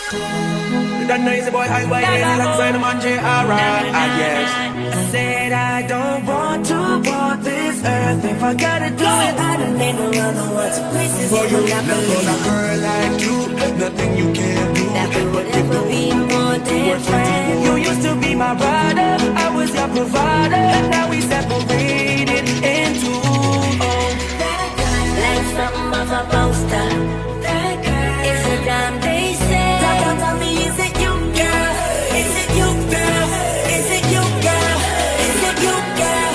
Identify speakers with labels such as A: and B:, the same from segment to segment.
A: That noisy boy highway alongside the man J.R. Yes. I said I don't want to walk this earth. If I gotta do it, I don't need no other words. Places for you, not for a girl like you, nothing you can do. That we would ever be more than friends. You used to be my rider, I was your provider, and now we separated in two.
B: Like something of a poster. That girl is a damn they say. Tell me, is it you, girl? Is it you, girl? Is it you, girl? Is it you, girl?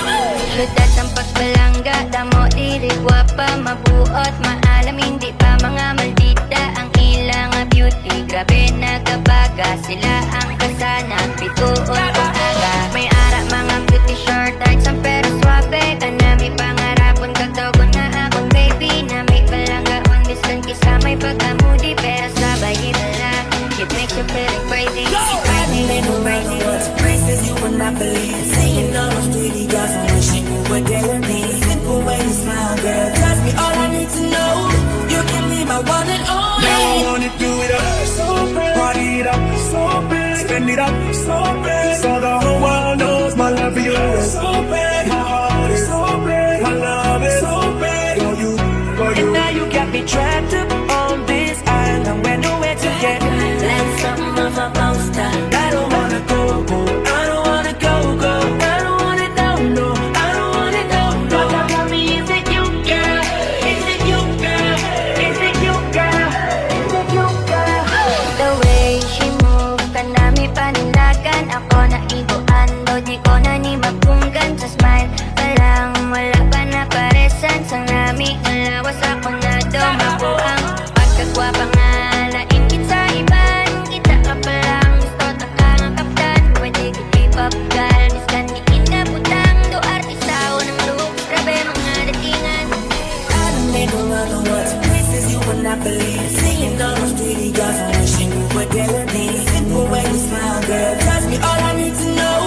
C: Ludat ang pagbalangga, damo dili guwapa, mabuot, maalam, hindi pa mga maldita. Ang ilang beauty, grabe nagabaga. Sila ang kasana, pituon kung aga. May ara mga beauty short arts, ang pero swabe. Kanami pangarapon, kagdogon na akong baby. Na may balangga, on distant kisa may pagkamudi. Pero sabay hibala, it makes you feeling crazy.
B: I don't need no other words. Places you would not believe. Seeing all those pretty girls and wishing you were there with me. Simple way you smile, girl. Tell me all I need to know. You can be my one and only.
A: Now I wanna do it up, so bad. Party it up, so bad. Spend it up, so bad. So the whole world knows my love for you is so bad. My heart is so bad. My love is so bad. For you, for you. And now you got me trapped up on this island where nowhere to get.
B: Like something of a poster.
A: I don't wanna go, go. I don't wanna go, go. I don't wanna know, no. I don't wanna know, no.
B: Tell me, is it you, girl? Is it you, girl? Is it you, girl? Is it you, girl?
C: The way she move, kanami panilagan. Ako na ibuan, daw di ko na ni mapunggan. Sa smile pa lang, wala pa na paresan. Sang nami, nalawas ako na dumako ang pagkagwapa nga. Lain kita iban, kita ka pa lang. Gusto ta ka nga kaptan, pwede keep up gal. Miskan diin na butang, do artisaw ng look. Grabe mga datingan.
B: I don't need no other words. Places you would not believe. Seeing all those pretty girls and wishing you were there with me. Simple way you smile, girl. Tell me all I need to know.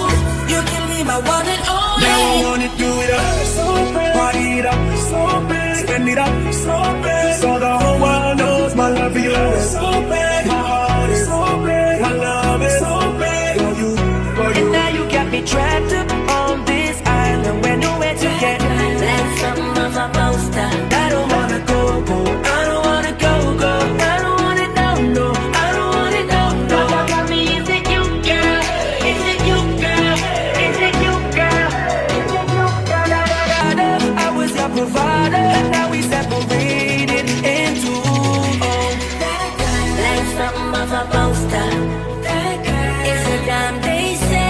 B: You can be my one and only.
A: Now I wanna do it up, so bad. Party it up, so bad. Spend it up, so bad. So the whole world knows my love for you is so bad. My heart is so bad. My love is so bad. For you, for you. And now you got me trapped up on this island where nowhere to get.
B: Like something of a poster.
A: I don't wanna go, go. I don't wanna go, go. I don't wanna know, no. I don't wanna know, no.
B: Tell me, is it you, girl? Is it you, girl? Is it you, girl? Is it you, girl?
A: I was your provider, and now we separated in two.
B: Like something of a poster. That girl is a damn they say.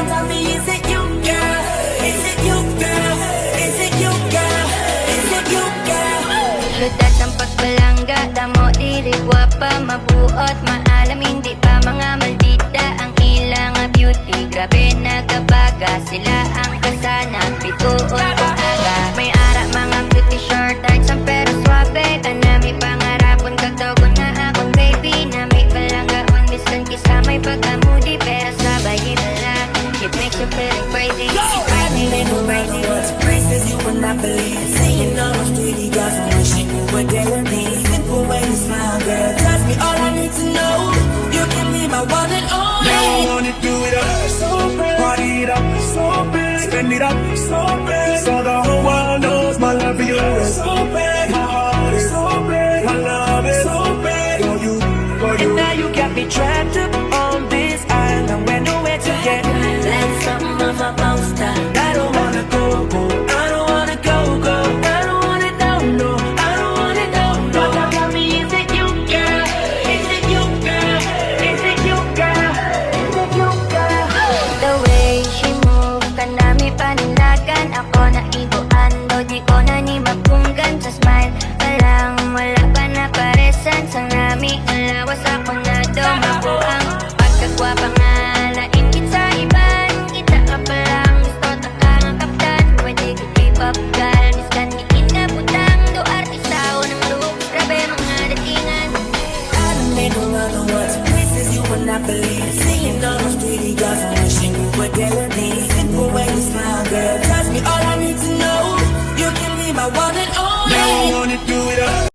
B: Tell me, is it you, girl? Is it you, girl? Is it you, girl? Is it you, girl?
C: Ludat ang pagbalangga, damo dili guwapa, mabuot, maalam, hindi pa mga maldita. Ang ilang beauty, grabe nagabaga. Sila ang kasana, pituon kung aga. May ara mga beauty short arts, ang pero swabe. Kanami pangarapon, kagdogon na akong baby. Na may balangga, on distant kisa may pagkamudi. Pero sabay hibala, it makes you feeling crazy.
B: I don't need no other words. Places you would not believe. Seeing all those pretty girls and wishing you were there with me. Simple way you smile, girl. Tell me all I need to know. You can be my one and only.
A: Now I wanna do it up, so bad. Party it up, so bad. Spend it up, so bad. So the whole world knows my love for you is so bad. My heart is so bad. My love is so bad. For you, for you. And now you got me trapped up